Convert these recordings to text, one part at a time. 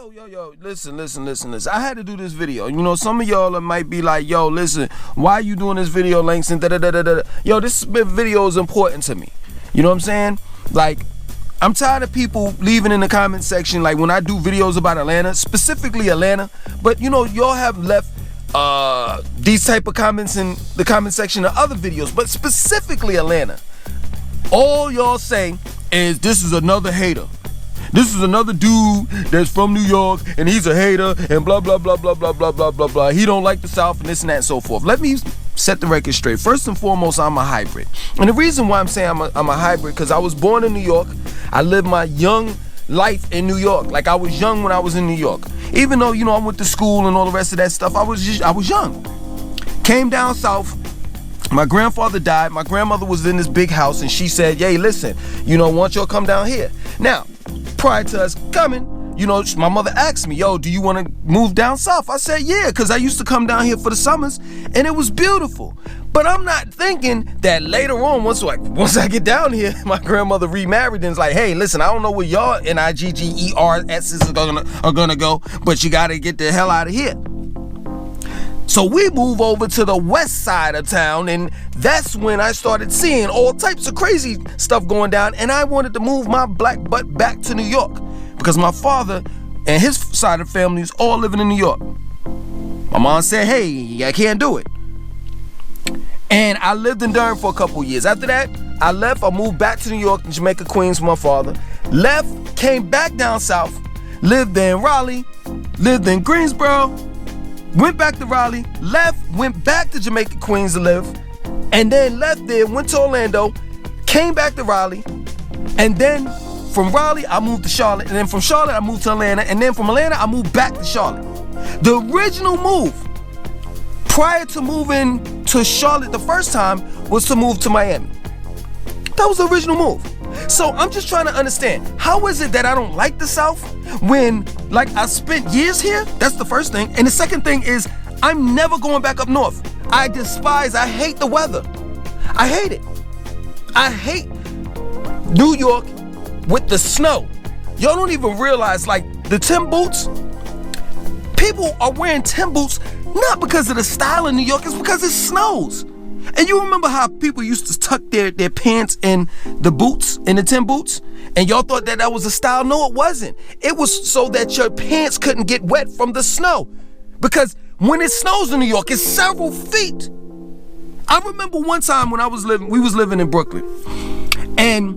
Yo, listen. I had to do this video. You know, some of y'all might be like, yo, listen, why are you doing this video, Langston? Yo, this video is important to me. You know what I'm saying? Like, I'm tired of people leaving in the comment section, like when I do videos about Atlanta, specifically Atlanta, but you know, y'all have left these type of comments in the comment section of other videos, but specifically Atlanta. All y'all say is, this is another hater. This is another dude that's from New York and he's a hater and blah, blah, blah, blah, blah, blah, blah, blah, blah. He don't like the South and this and that and so forth. Let me set the record straight. First and foremost, I'm a hybrid. And the reason why I'm saying I'm a hybrid, because I was born in New York. I lived my young life in New York. Like, I was young when I was in New York. Even though, you know, I went to school and all the rest of that stuff, I was young. Came down south. My grandfather died. My grandmother was in this big house and she said, hey, listen, you know, why don't y'all come down here? Now, prior to us coming, you know, my mother asked me, yo, do you want to move down south? I said, yeah, because I used to come down here for the summers and it was beautiful. But I'm not thinking that later on, once I get down here, my grandmother remarried and is like, hey, listen, I don't know where y'all NIGGERS's are gonna go, but you gotta get the hell out of here. So we move over to the west side of town, and that's when I started seeing all types of crazy stuff going down, and I wanted to move my black butt back to New York because my father and his side of the family is all living in New York. My mom said, hey, I can't do it. And I lived in Durham for a couple years. After that, I left. I moved back to New York, Jamaica, Queens with my father. Left, came back down south, lived in Raleigh, lived in Greensboro, went back to Raleigh, left, went back to Jamaica, Queens to live, and then left there, went to Orlando, came back to Raleigh, and then from Raleigh, I moved to Charlotte, and then from Charlotte, I moved to Atlanta, and then from Atlanta, I moved back to Charlotte. The original move, prior to moving to Charlotte the first time, was to move to Miami. That was the original move. So I'm just trying to understand, how is it that I don't like the South when, like, I spent years here? That's the first thing. And the second thing is, I'm never going back up north. I hate the weather. I hate it. I hate New York with the snow. Y'all don't even realize, like, the Tim boots, people are wearing Tim boots not because of the style in New York, it's because it snows. And you remember how people used to tuck their pants in the boots, in the Tim boots? And y'all thought that was a style? No, it wasn't. It was so that your pants couldn't get wet from the snow. Because when it snows in New York, it's several feet. I remember one time when we was living in Brooklyn. And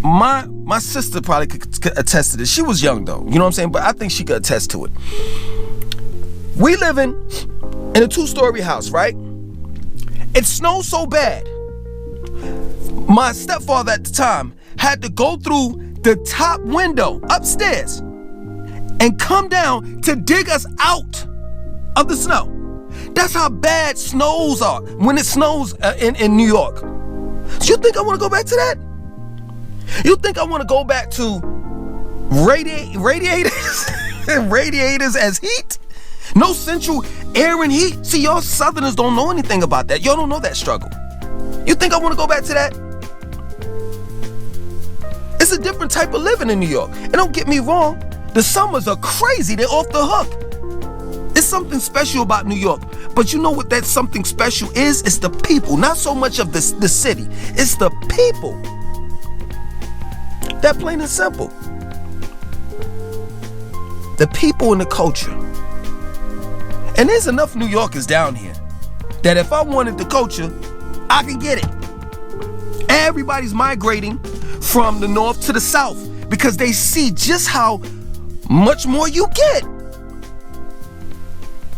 my sister probably could attest to this. She was young though, you know what I'm saying? But I think she could attest to it. We living in a 2-story house, right? It snowed so bad, my stepfather at the time had to go through the top window upstairs and come down to dig us out of the snow. That's how bad snows are when it snows in New York. So you think I want to go back to that? You think I want to go back to radiators as heat? No central air and heat? See, y'all Southerners don't know anything about that. Y'all don't know that struggle. You think I want to go back to that? It's a different type of living in New York. And don't get me wrong, the summers are crazy. They're off the hook. It's something special about New York. But you know what that something special is? It's the people. Not so much of the city. It's the people. That plain and simple. The people and the culture. And there's enough New Yorkers down here that if I wanted the culture, I can get it. Everybody's migrating from the north to the south because they see just how much more you get.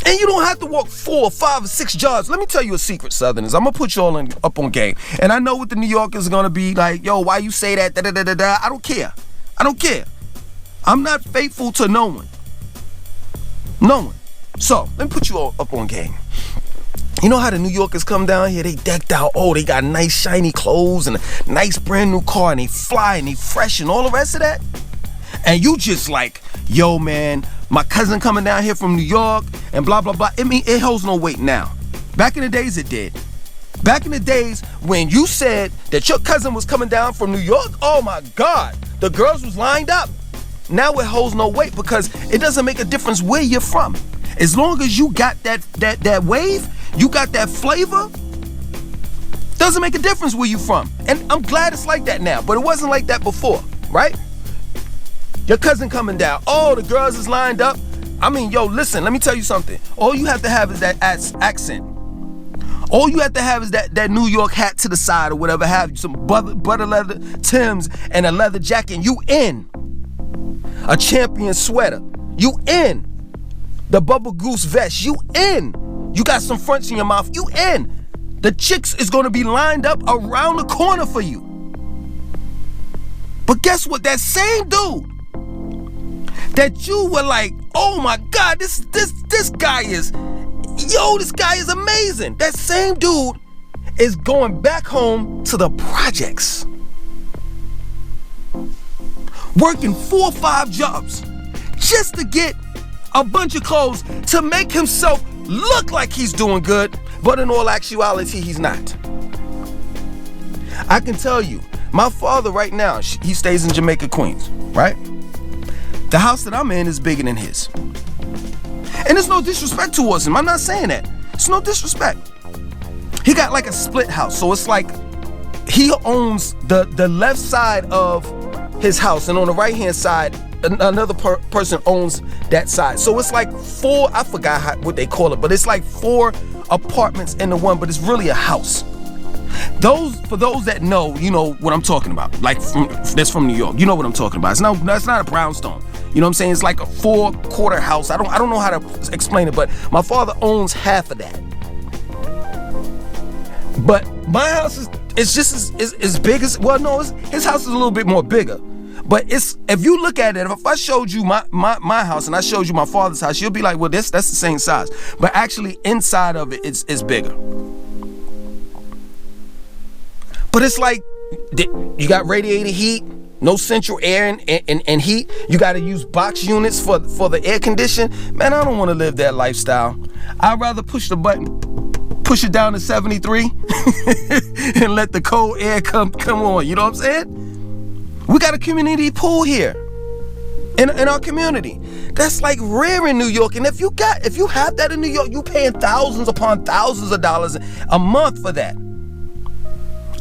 And you don't have to walk 4 or 5 or 6 yards. Let me tell you a secret, Southerners. I'm going to put you all up on game. And I know what the New Yorkers are going to be like, yo, why you say that? I don't care. I don't care. I'm not faithful to no one. No one. So, let me put you all up on game. You know how the New Yorkers come down here, they decked out, they got nice shiny clothes and a nice brand new car and they fly and they fresh and all the rest of that? And you just like, yo man, my cousin coming down here from New York and blah, blah, blah. It holds no weight now. Back in the days it did. Back in the days when you said that your cousin was coming down from New York, oh my God, the girls was lined up. now it holds no weight because it doesn't make a difference where you're from. As long as you got that wave, you got that flavor, doesn't make a difference where you from. And I'm glad it's like that now, but it wasn't like that before, right? Your cousin coming down, oh, the girls is lined up. I mean, yo, listen, let me tell you something. All you have to have is that accent. All you have to have is that New York hat to the side or whatever, have some butter leather Timbs and a leather jacket, and you in. A Champion sweater, you in. The Bubble Goose vest, you in. You got some fronts in your mouth, you in. The chicks is gonna be lined up around the corner for you. But guess what? That same dude that you were like, oh my God, this guy is, this guy is amazing. That same dude is going back home to the projects, working 4 or 5 jobs just to get a bunch of clothes to make himself look like he's doing good, but in all actuality, he's not. I can tell you, my father right now, he stays in Jamaica, Queens, right? The house that I'm in is bigger than his. And there's no disrespect towards him. I'm not saying that. It's no disrespect. He got like a split house. So it's like he owns the left side of his house, and on the right hand side, another person owns that side. So it's like 4, I forgot what they call it, but it's like 4 apartments in the one, but it's really a house. For those that know, you know what I'm talking about. Like that's from New York. You know what I'm talking about. It's not a brownstone. You know what I'm saying? It's like a 4-quarter house. I don't know how to explain it, but my father owns half of that. But my house is just as big as, well, no, his house is a little bit more bigger. But if you look at it, if I showed you my house and I showed you my father's house, you'll be like, well, that's the same size. But actually inside of it, it's bigger. But it's like, you got radiator heat, no central air and heat. You got to use box units for the air condition. Man, I don't want to live that lifestyle. I'd rather push the button, push it down to 73 and let the cold air come on. You know what I'm saying? We got a community pool here in our community. That's like rare in New York. And if you have that in New York, you paying thousands upon thousands of dollars a month for that.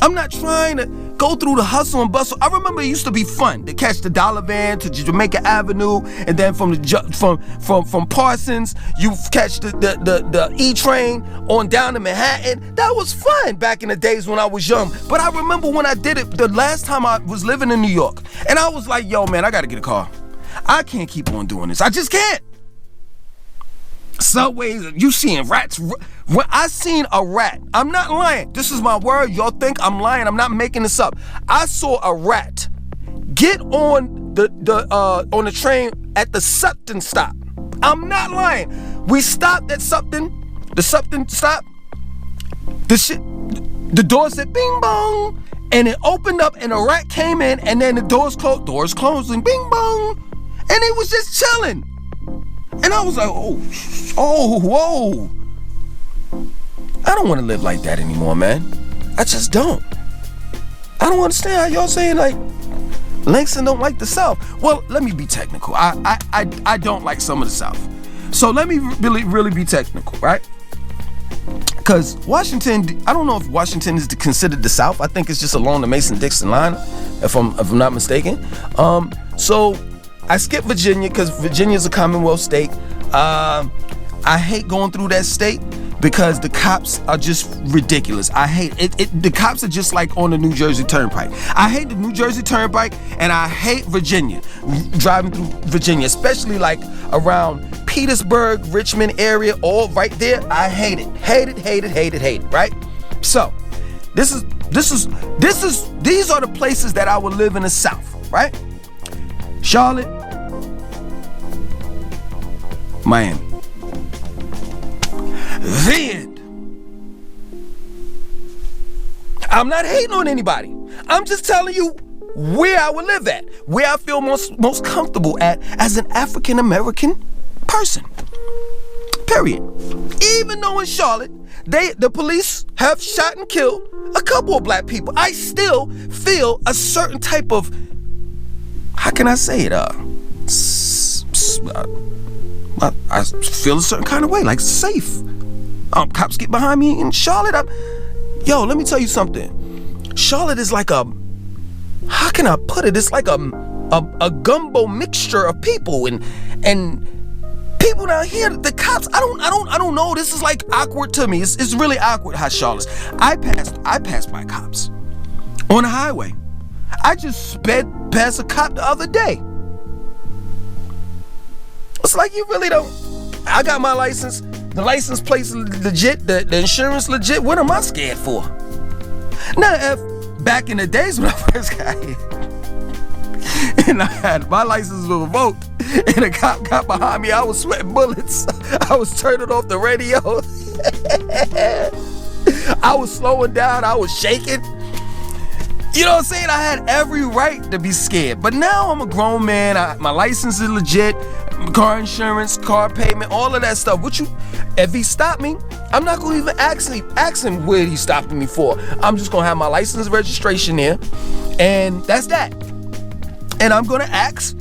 I'm not trying to go through the hustle and bustle. I remember it used to be fun to catch the dollar van to Jamaica Avenue, and then from Parsons, you catch the E train on down to Manhattan. That was fun back in the days when I was young. But I remember when I did it the last time I was living in New York, and I was like, yo, man, I gotta get a car. I can't keep on doing this. I just can't. Subways, you seeing rats. When I seen a rat, I'm not lying. This is my word. Y'all think I'm lying. I'm not making this up. I saw a rat get on the train at the Sutton stop. I'm not lying. We stopped at Sutton. The Sutton stop. The door said bing bong, and it opened up, and a rat came in, and then the doors closed. Doors closing, bing bong, and it was just chilling. And I was like, whoa. I don't want to live like that anymore, man. I just don't. I don't understand how y'all saying like Langston don't like the South. Well, let me be technical. I don't like some of the South. So let me really be technical, right? Because Washington, I don't know if Washington is considered the South. I think it's just along the Mason-Dixon line, if I'm not mistaken. So I skipped Virginia because Virginia's a Commonwealth state. I hate going through that state because the cops are just ridiculous. I hate it. The cops are just like on the New Jersey Turnpike. I hate the New Jersey Turnpike, and I hate Virginia, driving through Virginia, especially like around Petersburg, Richmond area, all right there. I hate it, right? So these are the places that I would live in the South, right? Charlotte, Miami. The end. I'm not hating on anybody. I'm just telling you where I would live at, where I feel most comfortable at as an African American person. Period. Even though in Charlotte, the police have shot and killed a couple of black people, I still feel a certain type of, how can I say it? I feel a certain kind of way, like safe. Cops get behind me in Charlotte. Yo, let me tell you something. Charlotte is like how can I put it? It's like a gumbo mixture of people and people down here. The cops, I don't know. This is like awkward to me. It's really awkward how Charlotte's. I passed by cops on the highway. I just sped past a cop the other day. It's like you really don't. I got my license. The license plate's legit. The insurance legit. What am I scared for? Now, if back in the days when I first got here, and I had my license was revoked, and a cop got behind me, I was sweating bullets. I was turning off the radio. I was slowing down. I was shaking. You know what I'm saying? I had every right to be scared. But now I'm a grown man. My license is legit. Car insurance, car payment, all of that stuff. If he stopped me, I'm not going to even ask him what he stopped me for. I'm just going to have my license registration there. And that's that. And I'm going to ask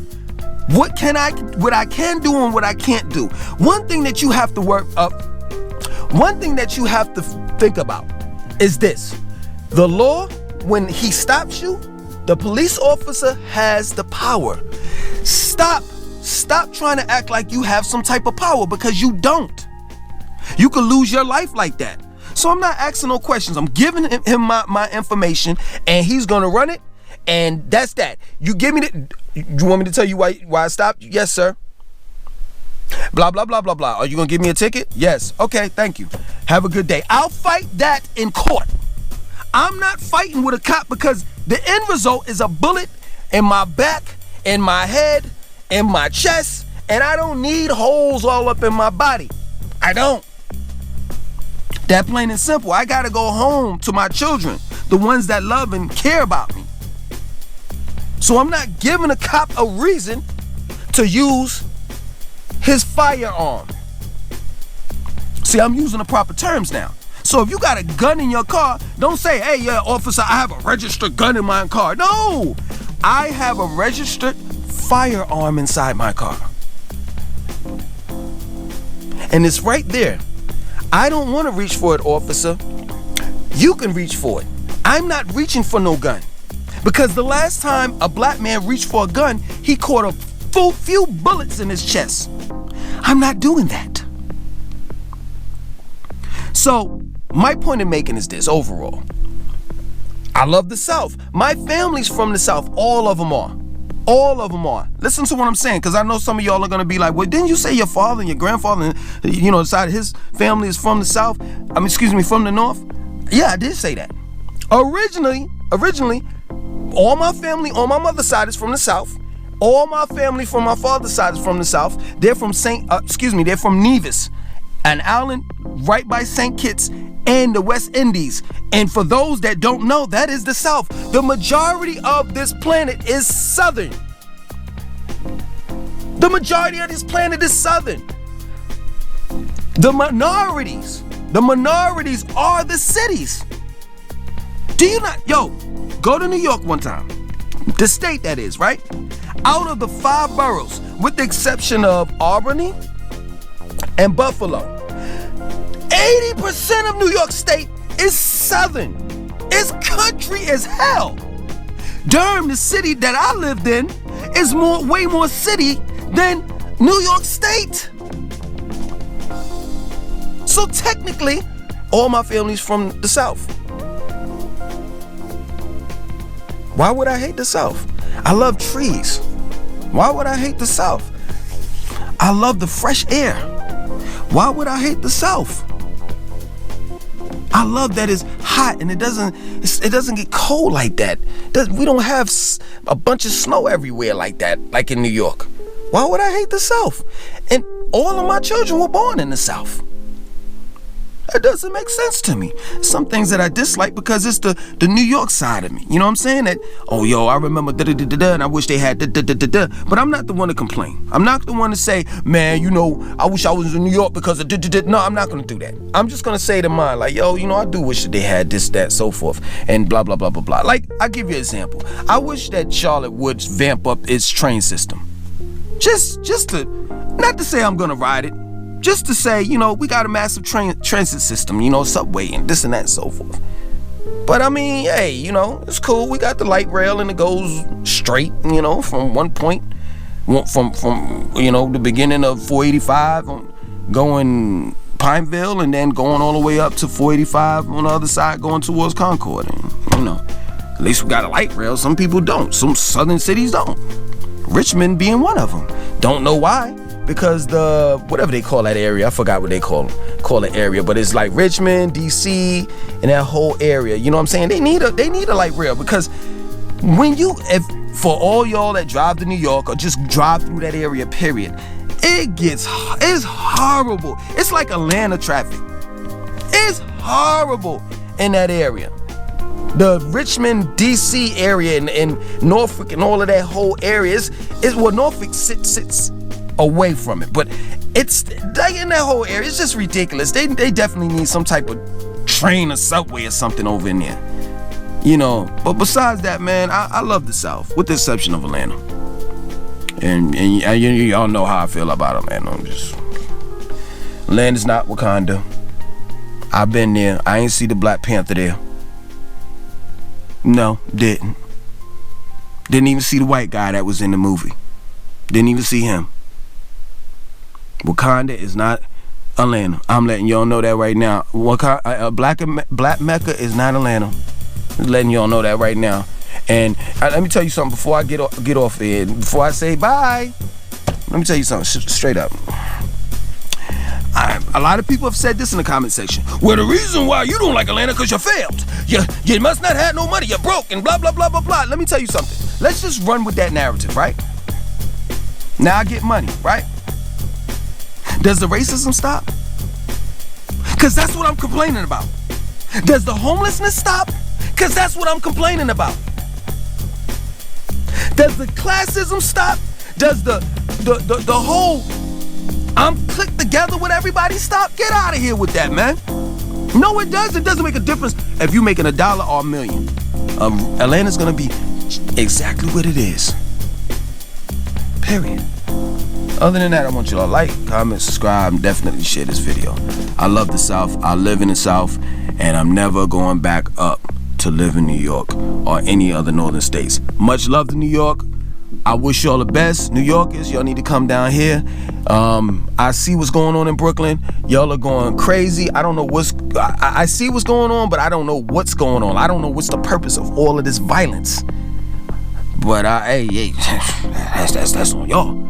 what I can do and what I can't do. One thing that you have to think about is this. The law, when he stops you, the police officer has the power. Stop trying to act like you have some type of power, because you don't. You could lose your life like that. So I'm not asking no questions. I'm giving him my information, and he's gonna run it, and that's that. You give me you want me to tell you why I stopped you? Yes, sir. Blah, blah, blah, blah, blah. Are you gonna give me a ticket? Yes. Okay, thank you. Have a good day. I'll fight that in court. I'm not fighting with a cop, because the end result is a bullet in my back, in my head, in my chest, and I don't need holes all up in my body. I don't. That plain and simple. I gotta go home to my children, the ones that love and care about me. So I'm not giving a cop a reason to use his firearm. See, I'm using the proper terms now. So if you got a gun in your car, don't say, hey, yeah, officer, I have a registered gun in my car. No, I have a registered firearm inside my car. And it's right there. I don't want to reach for it, officer. You can reach for it. I'm not reaching for no gun. Because the last time a black man reached for a gun, he caught a few bullets in his chest. I'm not doing that. So my point in making is this overall. I love the South. My family's from the South. All of them are. All of them are. Listen to what I'm saying, because I know some of y'all are going to be like, well, didn't you say your father and your grandfather, the side of his family is from the South? From the North? Yeah, I did say that. Originally, all my family on my mother's side is from the South. All my family from my father's side is from the South. They're from they're from Nevis, an island right by St. Kitts and the West Indies. And for those that don't know, that is the South. The majority of this planet is Southern. The majority of this planet is Southern. The minorities are the cities. Do you not? Yo, go to New York one time. The state that is, right? Out of the 5 boroughs, with the exception of Albany and Buffalo, 80% of New York State is Southern. It's country as hell. Durham, the city that I lived in, is way more city than New York State. So technically, all my family's from the South. Why would I hate the South? I love trees. Why would I hate the South? I love the fresh air. Why would I hate the South? I love that it's hot and it doesn't get cold like that. We don't have a bunch of snow everywhere like that, like in New York. Why would I hate the South? And all of my children were born in the South. That doesn't make sense to me. Some things that I dislike because it's the New York side of me. You know what I'm saying? That, oh, yo, I remember da-da-da-da-da, and I wish they had da-da-da-da-da. But I'm not the one to complain. I'm not the one to say, man, I wish I was in New York because of da-da-da. No, I'm not going to do that. I'm just going to say to mine, like, yo, I do wish that they had this, that, so forth, and blah, blah, blah, blah, blah. Like, I'll give you an example. I wish that Charlotte would vamp up its train system. Just to, not to say I'm gonna ride it, just to say, you know, we got a massive transit system, you know, subway and this and that and so forth. But I mean, hey, you know, it's cool. We got the light rail and it goes straight, you know, from one point, from you know, the beginning of 485 going Pineville and then going all the way up to 485 on the other side going towards Concord. And, you know, at least we got a light rail. Some people don't. Some southern cities don't. Richmond being one of them. Don't know why. Because the, whatever they call that area, I forgot what they call the area, but it's like Richmond, DC, and that whole area. You know what I'm saying? They need a light rail, because when for all y'all that drive to New York or just drive through that area, period, it's horrible. It's like Atlanta traffic. It's horrible in that area. The Richmond, DC area and Norfolk and all of that whole area is where Norfolk sits away from it, but it's like in that whole area, it's just ridiculous. They definitely need some type of train or subway or something over in there, you know. But besides that, man, I love the South, with the exception of Atlanta. And y'all know how I feel about Atlanta. Atlanta's not Wakanda. I've been there. I ain't see the Black Panther there. No, didn't even see the white guy that was in the movie. Didn't even see him. Wakanda is not Atlanta. I'm letting y'all know that right now. Black Mecca is not Atlanta. Just letting y'all know that right now. And let me tell you something before I get off here. Before I say bye, let me tell you something straight up. A lot of people have said this in the comment section. Well, the reason why you don't like Atlanta because you failed. You must not have no money. You're broke and blah, blah, blah, blah, blah. Let me tell you something. Let's just run with that narrative, right? Now I get money, right? Does the racism stop? Because that's what I'm complaining about. Does the homelessness stop? Because that's what I'm complaining about. Does the classism stop? Does the whole I'm clicked together with everybody stop? Get out of here with that, man. No, it doesn't. It doesn't make a difference if you're making $1 or $1 million. Atlanta's gonna be exactly what it is. Period. Other than that, I want you to like, comment, subscribe, and definitely share this video. I love the South. I live in the South, and I'm never going back up to live in New York or any other northern states. Much love to New York. I wish y'all the best. New Yorkers, y'all need to come down here. I see what's going on in Brooklyn. Y'all are going crazy. I don't know I see what's going on, but I don't know what's going on. I don't know what's the purpose of all of this violence. But hey, that's on y'all.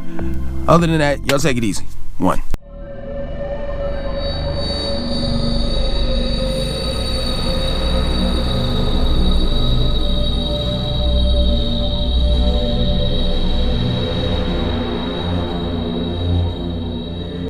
Other than that, y'all take it easy. 1.